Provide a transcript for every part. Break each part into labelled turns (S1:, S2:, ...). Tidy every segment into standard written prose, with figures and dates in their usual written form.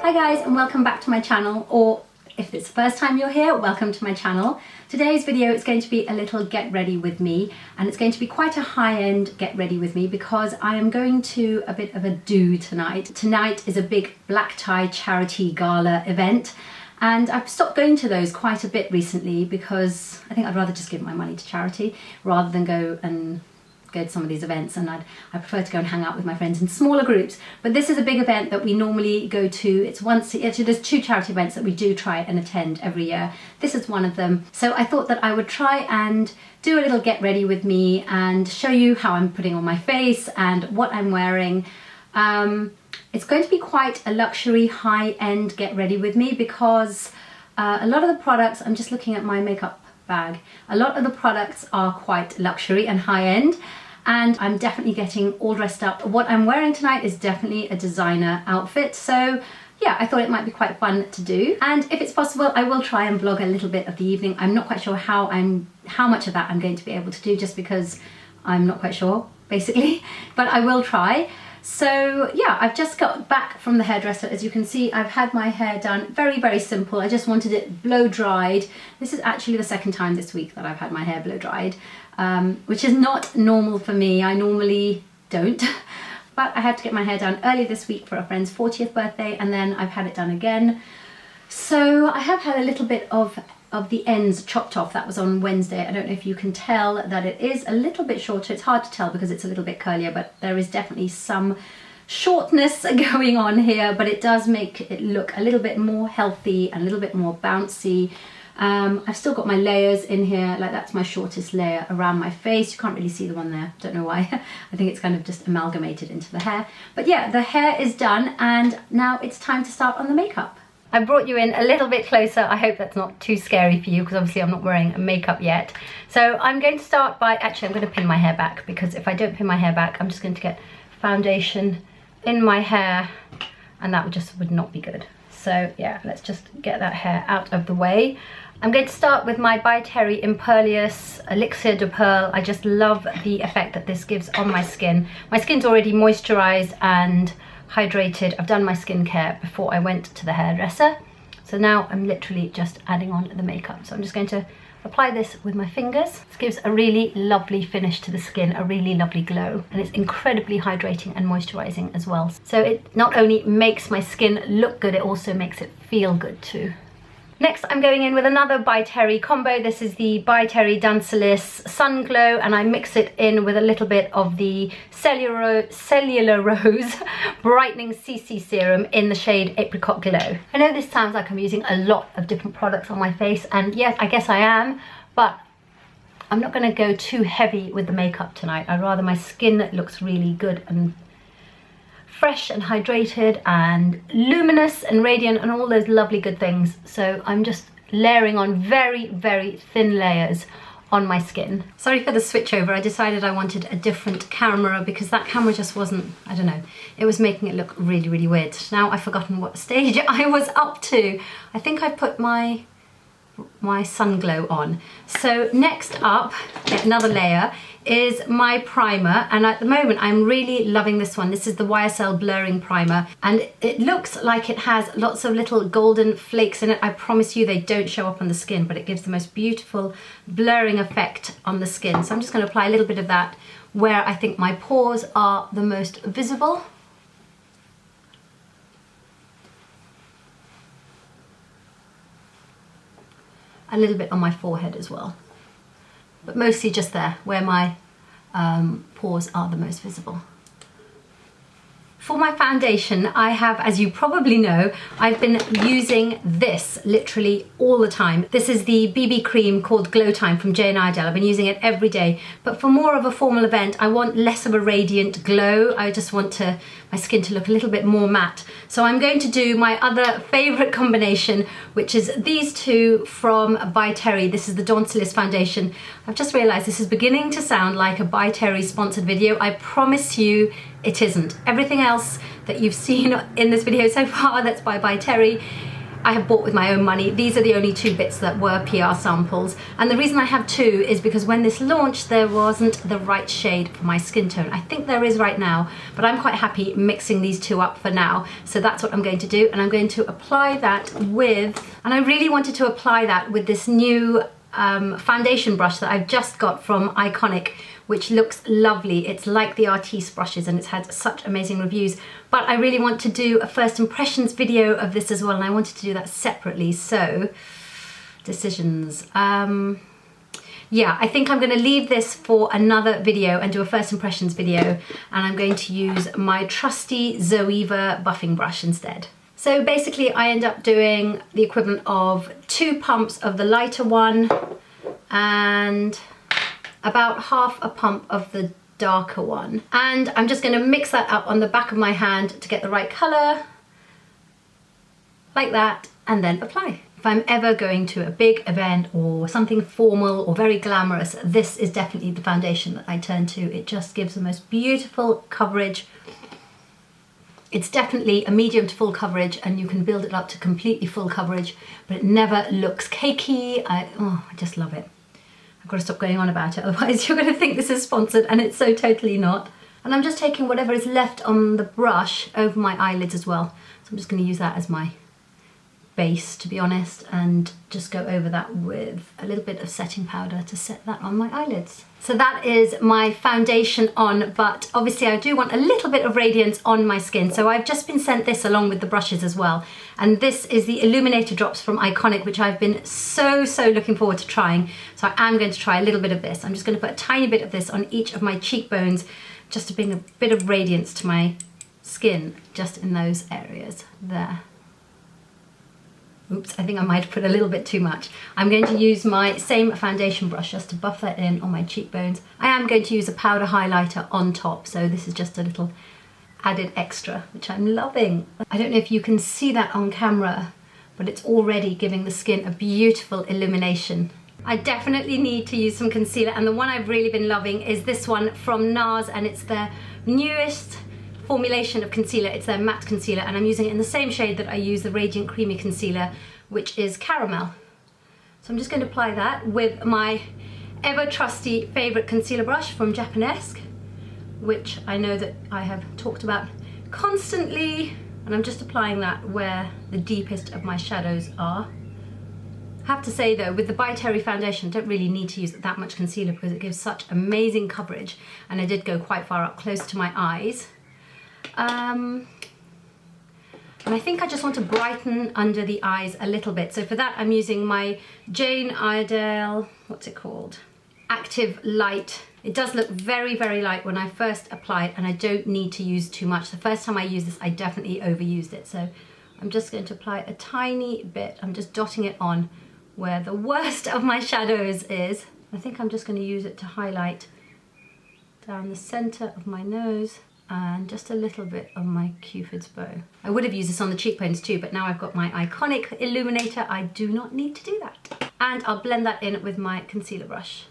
S1: Hi guys, and welcome back to my channel, or if it's the first time you're here, welcome to my channel. Today's video is going to be a little get ready with me, and it's going to be quite a high-end get ready with me because I am going to a bit of a do tonight. Tonight is a big black tie charity gala event, and I've stopped going to those quite a bit recently because I think I'd rather just give my money to charity rather than go to some of these events, and I prefer to go and hang out with my friends in smaller groups. But this is a big event that we normally go to. It's actually there's two charity events that we do try and attend every year. This is one of them. So I thought that I would try and do a little get ready with me and show you how I'm putting on my face and what I'm wearing. It's going to be quite a luxury high-end get ready with me because a lot of the products, I'm just looking at my makeup bag, a lot of the products are quite luxury and high-end, and I'm definitely getting all dressed up. What I'm wearing tonight is definitely a designer outfit, so yeah, I thought it might be quite fun to do. And if it's possible, I will try and vlog a little bit of the evening. I'm not quite sure how much of that I'm going to be able to do, just because I'm not quite sure, basically, but I will try. So yeah, I've just got back from the hairdresser. As you can see, I've had my hair done very, very simple. I just wanted it blow dried. This is actually the second time this week that I've had my hair blow dried, which is not normal for me. I normally don't, but I had to get my hair done early this week for a friend's 40th birthday, and then I've had it done again. So I have had a little bit of the ends chopped off. That was on Wednesday. I don't know if you can tell that it is a little bit shorter. It's hard to tell because it's a little bit curlier, but there is definitely some shortness going on here, but it does make it look a little bit more healthy and a little bit more bouncy. I've still got my layers in here, like that's my shortest layer around my face. You can't really see the one there, don't know why. I think it's kind of just amalgamated into the hair. But yeah, the hair is done, and now it's time to start on the makeup. I brought you in a little bit closer. I hope that's not too scary for you because obviously I'm not wearing makeup yet. So I'm going to start by, actually I'm going to pin my hair back, because if I don't pin my hair back, I'm just going to get foundation in my hair and that would not be good. So yeah, let's just get that hair out of the way. I'm going to start with my By Terry IMPERLIOUS Elixir de Pearl. I just love the effect that this gives on my skin. My skin's already moisturized and hydrated. I've done my skincare before I went to the hairdresser, so now I'm literally just adding on the makeup. So I'm just going to apply this with my fingers. This gives a really lovely finish to the skin, a really lovely glow, and it's incredibly hydrating and moisturizing as well. So it not only makes my skin look good, it also makes it feel good too. Next, I'm going in with another By Terry combo. This is the By Terry DENSILISS Sun Glow, and I mix it in with a little bit of the Cellular Rose Brightening CC Serum in the shade Apricot Glow. I know this sounds like I'm using a lot of different products on my face, and yes, I guess I am, but I'm not going to go too heavy with the makeup tonight. I'd rather my skin looks really good and fresh and hydrated and luminous and radiant and all those lovely good things. So I'm just layering on very, very thin layers on my skin. Sorry for the switch over. I decided I wanted a different camera because that camera just wasn't, I don't know, it was making it look really, really weird. Now I've forgotten what stage I was up to. I think I put my sun glow on. So next up, another layer, is my primer, and at the moment I'm really loving this one. This is the YSL Blurring Primer, and it looks like it has lots of little golden flakes in it. I promise you they don't show up on the skin, but it gives the most beautiful blurring effect on the skin. So I'm just going to apply a little bit of that where I think my pores are the most visible. A little bit on my forehead as well, but mostly just there where my pores are the most visible. For my foundation, I have, as you probably know, I've been using this literally all the time. This is the BB cream called Glow Time from Iredale. I've been using it every day, but for more of a formal event, I want less of a radiant glow. I just want my skin to look a little bit more matte. So I'm going to do my other favorite combination, which is these two from By Terry. This is the DENSILISS foundation. I've just realized this is beginning to sound like a By Terry sponsored video. I promise you it isn't. Everything else that you've seen in this video so far that's by Terry, I have bought with my own money. These are the only 2 bits that were PR samples. And the reason I have 2 is because when this launched, there wasn't the right shade for my skin tone. I think there is right now, but I'm quite happy mixing these 2 up for now. So that's what I'm going to do. And I'm going to apply that with, and I really wanted to apply that with this new foundation brush that I've just got from Iconic, which looks lovely. It's like the Artiste brushes and it's had such amazing reviews. But I really want to do a first impressions video of this as well, and I wanted to do that separately. So, decisions. Yeah, I think I'm going to leave this for another video and do a first impressions video, and I'm going to use my trusty ZOEVA buffing brush instead. So basically I end up doing the equivalent of 2 pumps of the lighter one and about half a pump of the darker one. And I'm just going to mix that up on the back of my hand to get the right colour, like that, and then apply. If I'm ever going to a big event or something formal or very glamorous, this is definitely the foundation that I turn to. It just gives the most beautiful coverage. It's definitely a medium to full coverage, and you can build it up to completely full coverage, but it never looks cakey. I just love it. I've got to stop going on about it, otherwise you're going to think this is sponsored, and it's so totally not. And I'm just taking whatever is left on the brush over my eyelids as well. So I'm just going to use that as my base, to be honest, and just go over that with a little bit of setting powder to set that on my eyelids. So that is my foundation on, but obviously I do want a little bit of radiance on my skin, so I've just been sent this along with the brushes as well. And this is the Illuminator drops from Iconic, which I've been so looking forward to trying. So I am going to try a little bit of this. I'm just going to put a tiny bit of this on each of my cheekbones just to bring a bit of radiance to my skin, just in those areas there. Oops, I think I might have put a little bit too much. I'm going to use my same foundation brush just to buff that in on my cheekbones. I am going to use a powder highlighter on top, so this is just a little added extra, which I'm loving. I don't know if you can see that on camera, but it's already giving the skin a beautiful illumination. I definitely need to use some concealer, and the one I've really been loving is this one from NARS, and it's their newest formulation of concealer. It's their matte concealer, and I'm using it in the same shade that I use the Radiant Creamy Concealer, which is Caramel. So I'm just going to apply that with my ever trusty favourite concealer brush from Japonesque, which I know that I have talked about constantly, and I'm just applying that where the deepest of my shadows are. I have to say though, with the By Terry foundation, I don't really need to use that much concealer because it gives such amazing coverage, and I did go quite far up close to my eyes. And I think I just want to brighten under the eyes a little bit. So for that, I'm using my Iredale, what's it called? Active Light. It does look very light when I first apply it, and I don't need to use too much. The first time I used this, I definitely overused it. So I'm just going to apply a tiny bit. I'm just dotting it on where the worst of my shadows is. I think I'm just going to use it to highlight down the center of my nose and just a little bit on my Cupid's bow. I would have used this on the cheekbones too, but now I've got my Iconic Illuminator, I do not need to do that. And I'll blend that in with my concealer brush.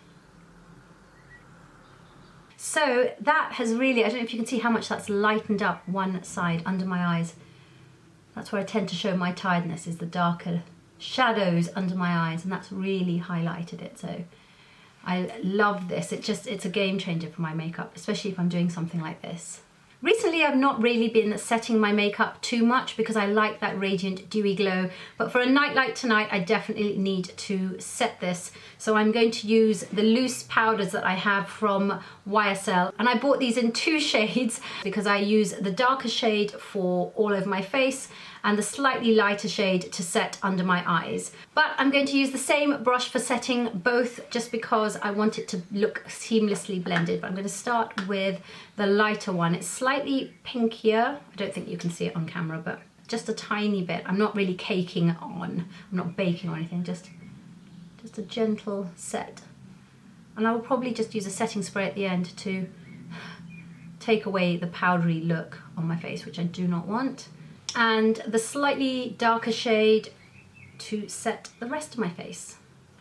S1: So that has really, I don't know if you can see how much that's lightened up one side under my eyes. That's where I tend to show my tiredness, is the darker shadows under my eyes, and that's really highlighted it. So I love this. It's a game changer for my makeup, especially if I'm doing something like this. Recently, I've not really been setting my makeup too much because I like that radiant dewy glow, but for a night like tonight, I definitely need to set this. So I'm going to use the loose powders that I have from YSL, and I bought these in 2 shades because I use the darker shade for all over my face and the slightly lighter shade to set under my eyes. But I'm going to use the same brush for setting both just because I want it to look seamlessly blended. But I'm going to start with the lighter one. It's slightly pinkier. I don't think you can see it on camera, but just a tiny bit. I'm not really caking it on. I'm not baking or anything, just a gentle set. And I will probably just use a setting spray at the end to take away the powdery look on my face, which I do not want. And the slightly darker shade to set the rest of my face.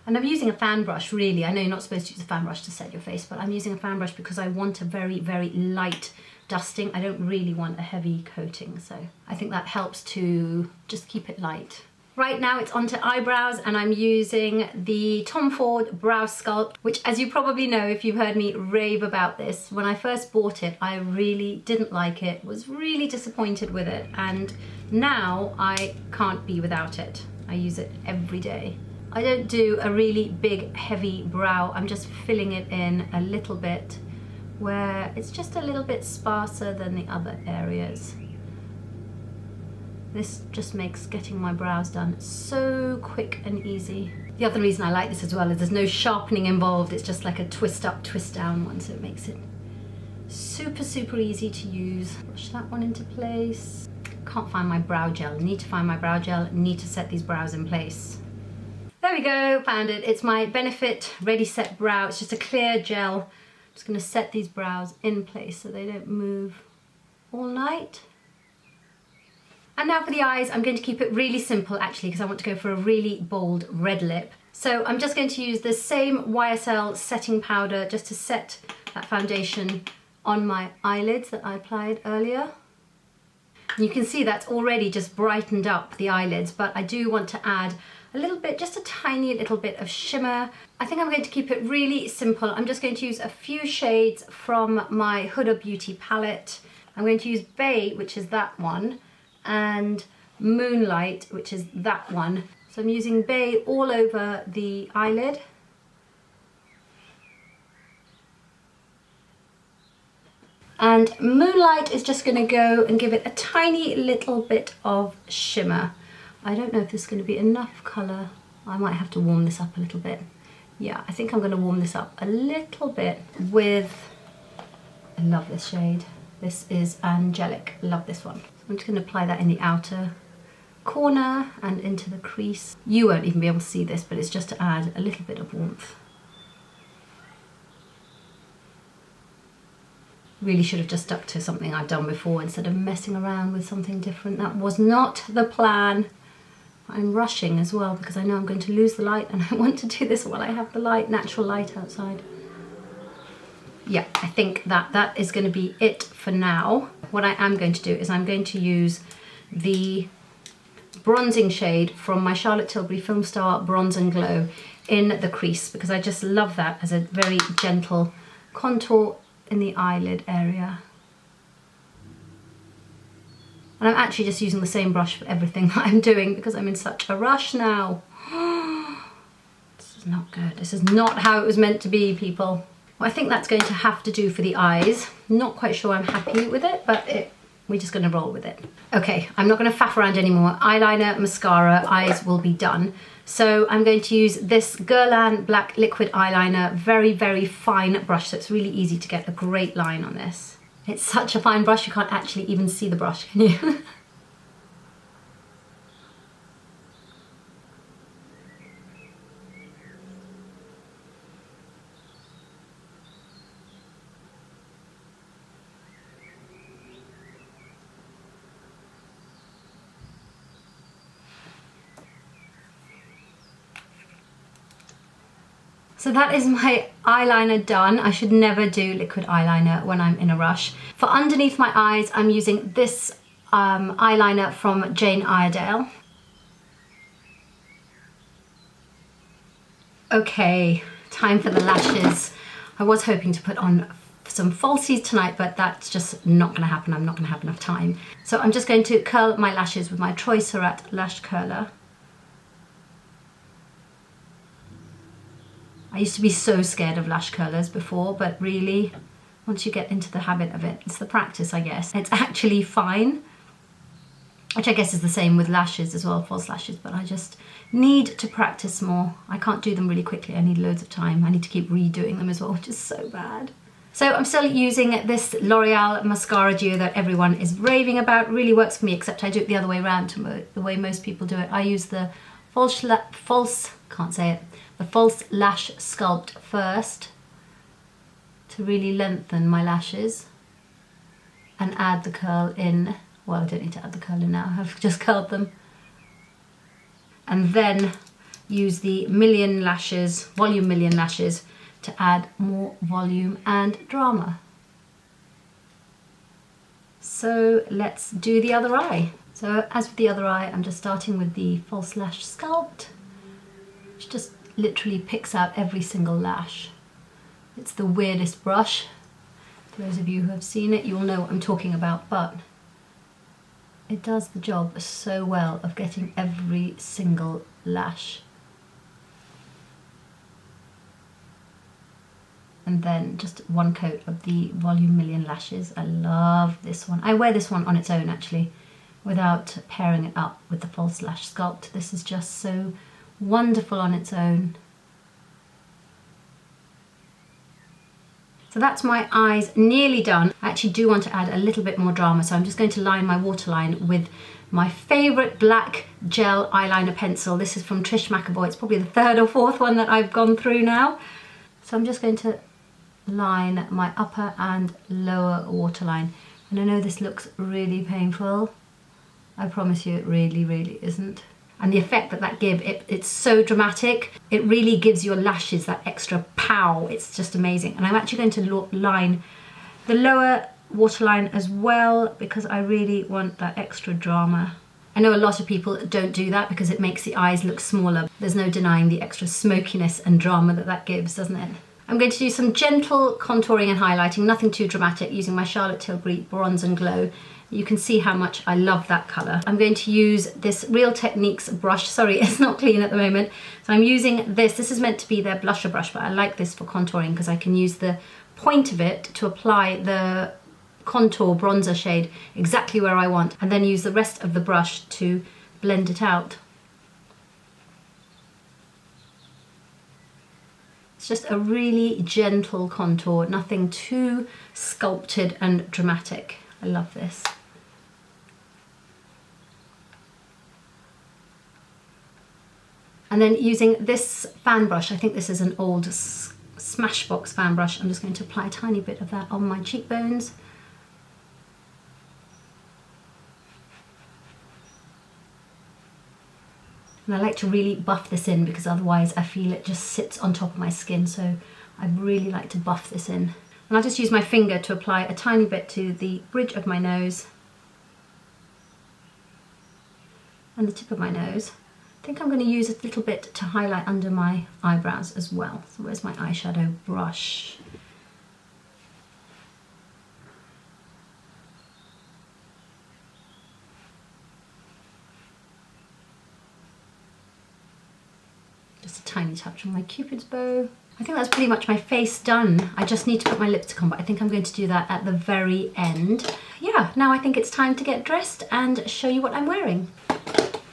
S1: And I'm using a fan brush, really. I know you're not supposed to use a fan brush to set your face, but I'm using a fan brush because I want a very light dusting. I don't really want a heavy coating, so I think that helps to just keep it light. Right now it's onto eyebrows, and I'm using the Tom Ford Brow Sculpt, which, as you probably know if you've heard me rave about this, when I first bought it I really didn't like it, was really disappointed with it, and now I can't be without it. I use it every day. I don't do a really big heavy brow, I'm just filling it in a little bit where it's just a little bit sparser than the other areas. This just makes getting my brows done so quick and easy. The other reason I like this as well is there's no sharpening involved, it's just like a twist up, twist down one, so it makes it super easy to use. Brush that one into place. Can't find my brow gel, need to find my brow gel, need to set these brows in place. There we go, found it. It's my Benefit Ready Set Brow. It's just a clear gel. I'm just gonna set these brows in place so they don't move all night. And now for the eyes, I'm going to keep it really simple actually, because I want to go for a really bold red lip. So I'm just going to use the same YSL setting powder just to set that foundation on my eyelids that I applied earlier. You can see that's already just brightened up the eyelids, but I do want to add a little bit, just a tiny little bit of shimmer. I think I'm going to keep it really simple. I'm just going to use a few shades from my Huda Beauty palette. I'm going to use Bay, which is that one, and Moonlight, which is that one. So I'm using Bay all over the eyelid. And Moonlight is just going to go and give it a tiny little bit of shimmer. I don't know if this is going to be enough colour. I might have to warm this up a little bit. Yeah, I think I'm going to warm this up a little bit with, I love this shade. This is Angelic, love this one. I'm just going to apply that in the outer corner and into the crease. You won't even be able to see this, but it's just to add a little bit of warmth. Really should have just stuck to something I've done before instead of messing around with something different. That was not the plan. I'm rushing as well because I know I'm going to lose the light, and I want to do this while I have the light, natural light outside. Yeah, I think that is going to be it for now. What I am going to do is I'm going to use the bronzing shade from my Charlotte Tilbury Film Star Bronze and Glow in the crease, because I just love that as a very gentle contour in the eyelid area. And I'm actually just using the same brush for everything that I'm doing because I'm in such a rush now. This is not good. This is not how it was meant to be, people. Well, I think that's going to have to do for the eyes. Not quite sure I'm happy with it, but we're just going to roll with it. Okay, I'm not going to faff around anymore. Eyeliner, mascara, eyes will be done. So I'm going to use this Guerlain Black Liquid Eyeliner, very fine brush, so it's really easy to get a great line on this. It's such a fine brush, you can't actually even see the brush, can you? So that is my eyeliner done. I should never do liquid eyeliner when I'm in a rush. For underneath my eyes, I'm using this eyeliner from Jane Iredale. Okay, time for the lashes. I was hoping to put on some falsies tonight, but that's just not gonna happen. I'm not gonna have enough time. So I'm just going to curl my lashes with my Troy Surratt lash curler. I used to be so scared of lash curlers before, but really, once you get into the habit of it, it's the practice, I guess. It's actually fine, which I guess is the same with lashes as well, false lashes, but I just need to practice more. I can't do them really quickly, I need loads of time. I need to keep redoing them as well, which is so bad. So I'm still using this L'Oreal mascara duo that everyone is raving about. Really works for me, except I do it the other way around to the way most people do it. I use the false lash sculpt first to really lengthen my lashes and add the curl in. Well, I don't need to add the curl in now, I've just curled them. And then use the Volume Million Lashes to add more volume and drama. So let's do the other eye. So as with the other eye, I'm just starting with the false lash sculpt, which just literally picks out every single lash. It's the weirdest brush. For those of you who have seen it, you'll know what I'm talking about, but it does the job so well of getting every single lash. And then just one coat of the Volume Million Lashes. I love this one. I wear this one on its own actually, without pairing it up with the false lash sculpt. This is just so wonderful on its own. So that's my eyes nearly done. I actually do want to add a little bit more drama, so I'm just going to line my waterline with my favourite black gel eyeliner pencil. This is from Trish McAvoy. It's probably the third or fourth one that I've gone through now. So I'm just going to line my upper and lower waterline. And I know this looks really painful. I promise you it really, really isn't. And the effect that that gives, it's so dramatic. It really gives your lashes that extra pow. It's just amazing. And I'm actually going to line the lower waterline as well because I really want that extra drama. I know a lot of people don't do that because it makes the eyes look smaller. There's no denying the extra smokiness and drama that that gives, doesn't it? I'm going to do some gentle contouring and highlighting, nothing too dramatic, using my Charlotte Tilbury Bronze and Glow. You can see how much I love that colour. I'm going to use this Real Techniques brush. Sorry, it's not clean at the moment. So I'm using this. This is meant to be their blusher brush, but I like this for contouring because I can use the point of it to apply the contour bronzer shade exactly where I want, and then use the rest of the brush to blend it out. It's just a really gentle contour, nothing too sculpted and dramatic. I love this. And then using this fan brush, I think this is an old Smashbox fan brush, I'm just going to apply a tiny bit of that on my cheekbones. And I like to really buff this in because otherwise I feel it just sits on top of my skin, so I really like to buff this in. And I'll just use my finger to apply a tiny bit to the bridge of my nose and the tip of my nose. I think I'm going to use a little bit to highlight under my eyebrows as well. So where's my eyeshadow brush? Just a tiny touch on my Cupid's bow. I think that's pretty much my face done. I just need to put my lipstick on, but I think I'm going to do that at the very end. Yeah, now I think it's time to get dressed and show you what I'm wearing.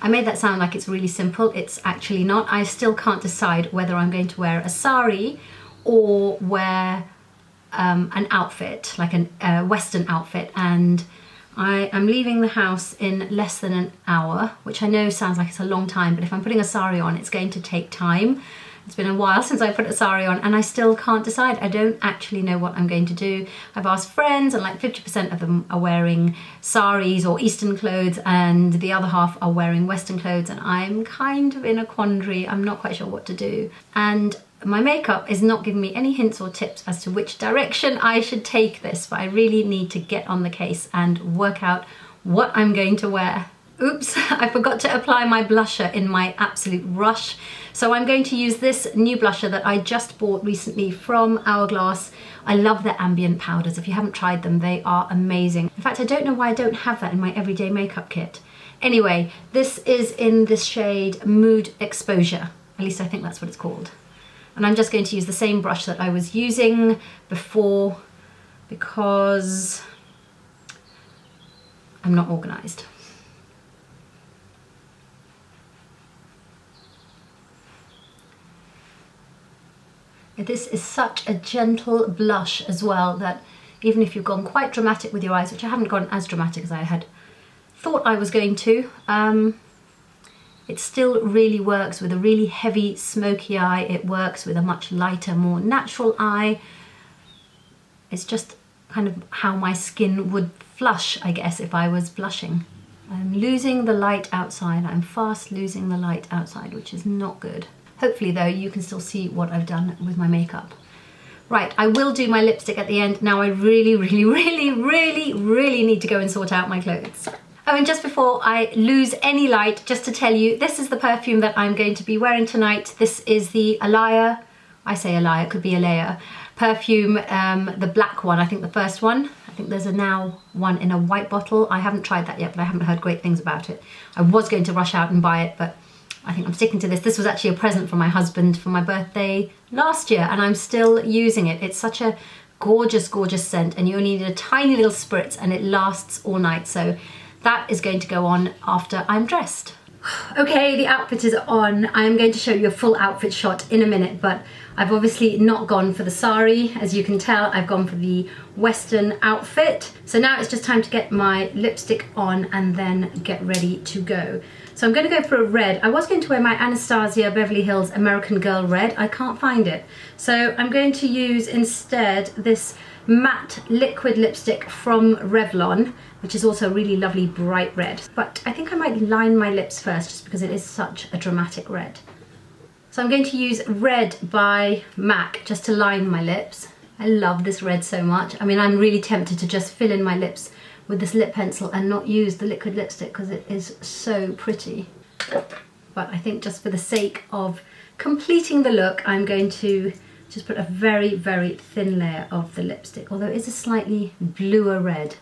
S1: I made that sound like it's really simple. It's actually not. I still can't decide whether I'm going to wear a sari or wear an outfit, like a Western outfit. And I am leaving the house in less than an hour, which I know sounds like it's a long time, but if I'm putting a sari on, it's going to take time. It's been a while since I put a sari on and I still can't decide. I don't actually know what I'm going to do. I've asked friends and like 50% of them are wearing saris or Eastern clothes and the other half are wearing Western clothes, and I'm kind of in a quandary. I'm not quite sure what to do. And my makeup is not giving me any hints or tips as to which direction I should take this, but I really need to get on the case and work out what I'm going to wear. Oops, I forgot to apply my blusher in my absolute rush. So I'm going to use this new blusher that I just bought recently from Hourglass. I love their ambient powders. If you haven't tried them, they are amazing. In fact, I don't know why I don't have that in my everyday makeup kit. Anyway, this is in this shade Mood Exposure. At least I think that's what it's called. And I'm just going to use the same brush that I was using before because I'm not organised. This is such a gentle blush as well that even if you've gone quite dramatic with your eyes, which I haven't gone as dramatic as I had thought I was going to, it still really works with a really heavy smoky eye. It works with a much lighter, more natural eye. It's just kind of how my skin would flush, I guess, if I was blushing. I'm losing the light outside. I'm fast losing the light outside, which is not good. Hopefully though, you can still see what I've done with my makeup. Right, I will do my lipstick at the end. Now I really need to go and sort out my clothes. Oh, and just before I lose any light, just to tell you, this is the perfume that I'm going to be wearing tonight. This is the Alaya, I say Alaya, it could be Alaya, perfume, the black one, I think the first one. I think there's a now one in a white bottle. I haven't tried that yet, but I haven't heard great things about it. I was going to rush out and buy it, but I think I'm sticking to this. This was actually a present from my husband for my birthday last year, and I'm still using it. It's such a gorgeous, gorgeous scent, and you only need a tiny little spritz and it lasts all night. So that is going to go on after I'm dressed. Okay, the outfit is on. I'm going to show you a full outfit shot in a minute, but I've obviously not gone for the sari. As you can tell, I've gone for the Western outfit. So now it's just time to get my lipstick on and then get ready to go. So I'm going to go for a red. I was going to wear my Anastasia Beverly Hills American Girl red. I can't find it. So I'm going to use instead this matte liquid lipstick from Revlon, which is also a really lovely bright red. But I think I might line my lips first just because it is such a dramatic red. So I'm going to use Red by MAC just to line my lips. I love this red so much. I mean, I'm really tempted to just fill in my lips with this lip pencil and not use the liquid lipstick because it is so pretty. But I think just for the sake of completing the look, I'm going to just put a very, very thin layer of the lipstick, although it is a slightly bluer red.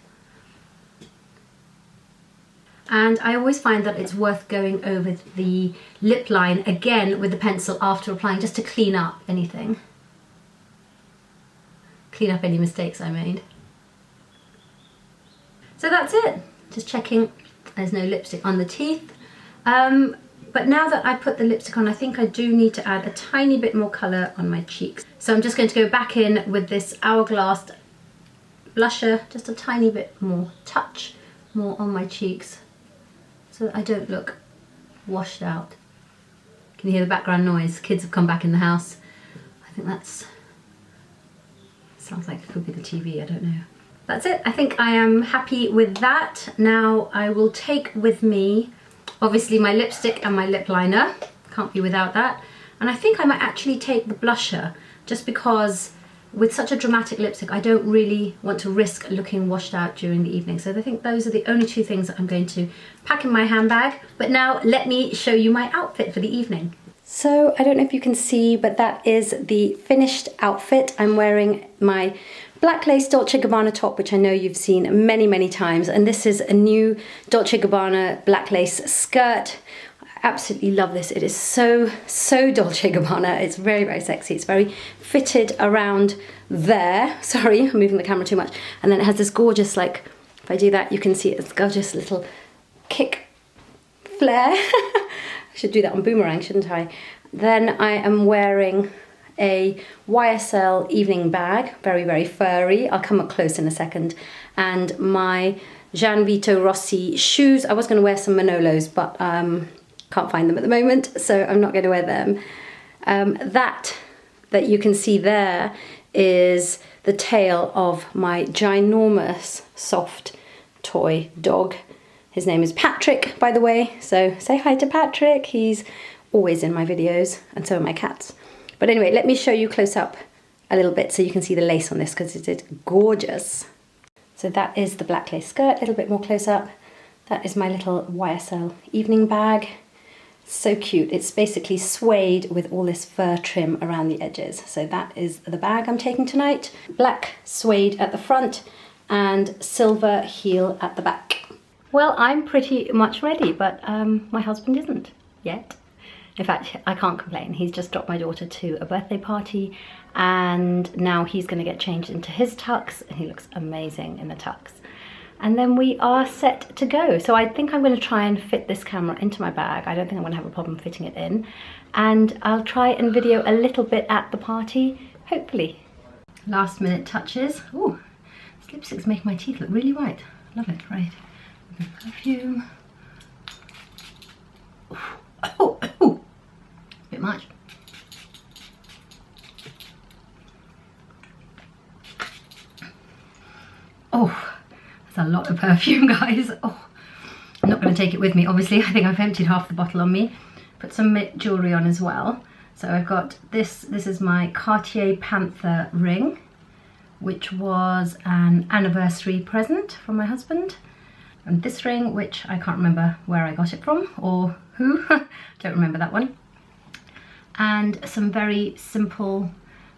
S1: And I always find that it's worth going over the lip line again with the pencil after applying, just to clean up anything. Clean up any mistakes I made. So that's it. Just checking there's no lipstick on the teeth. But now that I put the lipstick on, I think I do need to add a tiny bit more colour on my cheeks. So I'm just going to go back in with this Hourglass blusher, just a tiny bit more, touch more on my cheeks, so that I don't look washed out. Can you hear the background noise? Kids have come back in the house. I think that's, sounds like it could be the TV, I don't know. That's it. I think I am happy with that. Now I will take with me, obviously, my lipstick and my lip liner. Can't be without that. And I think I might actually take the blusher, just because with such a dramatic lipstick, I don't really want to risk looking washed out during the evening. So I think those are the only two things that I'm going to pack in my handbag. But now let me show you my outfit for the evening. So I don't know if you can see, but that is the finished outfit. I'm wearing my black lace Dolce Gabbana top, which I know you've seen many, many times. And this is a new Dolce Gabbana black lace skirt. I absolutely love this. It is so, so Dolce Gabbana. It's very, very sexy. It's very fitted around there. Sorry, I'm moving the camera too much. And then it has this gorgeous, like, if I do that, you can see it's gorgeous little kick flare. I should do that on boomerang, shouldn't I? Then I am wearing a YSL evening bag, very, very furry. I'll come up close in a second. And my Gianvito Rossi shoes. I was going to wear some Manolos, but can't find them at the moment, so I'm not going to wear them. That you can see there is the tail of my ginormous soft toy dog. His name is Patrick, by the way, so say hi to Patrick. He's always in my videos, and so are my cats. But anyway, let me show you close up a little bit so you can see the lace on this, because it is gorgeous. So that is the black lace skirt, a little bit more close up. That is my little YSL evening bag. So cute. It's basically suede with all this fur trim around the edges. So that is the bag I'm taking tonight. Black suede at the front and silver heel at the back. Well, I'm pretty much ready, but my husband isn't yet. In fact, I can't complain. He's just dropped my daughter to a birthday party, and now he's going to get changed into his tux, and he looks amazing in the tux. And then we are set to go. So I think I'm going to try and fit this camera into my bag. I don't think I'm going to have a problem fitting it in. And I'll try and video a little bit at the party, hopefully. Last minute touches. Ooh, this lipstick's making my teeth look really white. Love it, right? Perfume. Oh, bit much. Oh, that's a lot of perfume, guys. Oh, I'm not going to take it with me, obviously. I think I've emptied half the bottle on me. Put some jewellery on as well. So I've got this is my Cartier Panther ring, which was an anniversary present from my husband. And this ring, which I can't remember where I got it from or who, don't remember that one. And some very simple,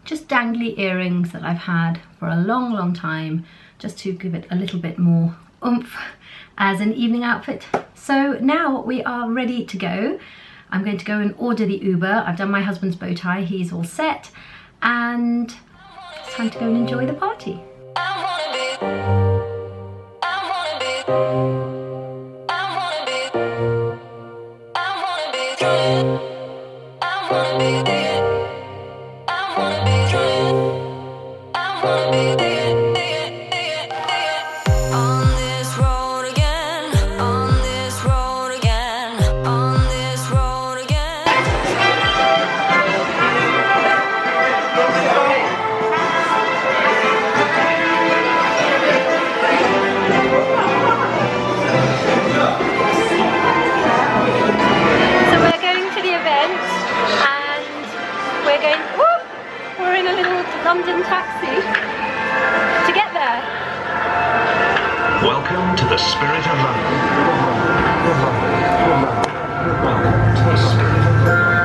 S1: just dangly earrings that I've had for a long, long time, just to give it a little bit more oomph as an evening outfit. So now we are ready to go. I'm going to go and order the Uber. I've done my husband's bow tie, he's all set, and it's time to go and enjoy the party.
S2: London taxi to get there.
S3: Welcome to the spirit of London. Welcome to the spirit of London.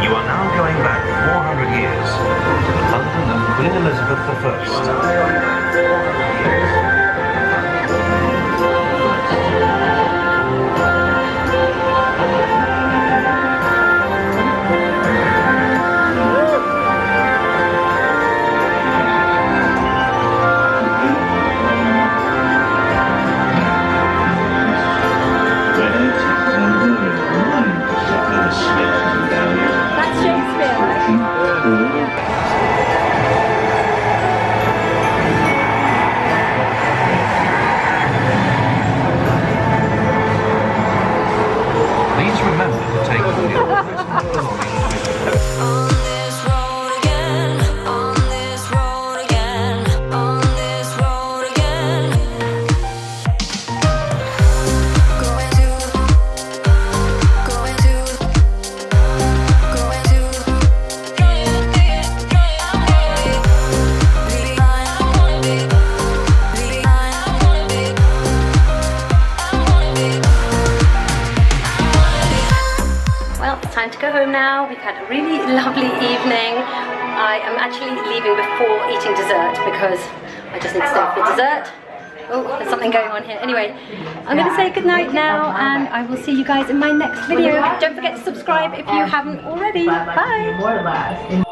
S3: You are now going back 400 years to the London of Queen Elizabeth I.
S1: Time to go home now. We've had a really lovely evening. I am actually leaving before eating dessert because I just need to stay for dessert. Oh, there's something going on here. Anyway, I'm going to say goodnight now, and I will see you guys in my next video. Don't forget to subscribe if you haven't already. Bye!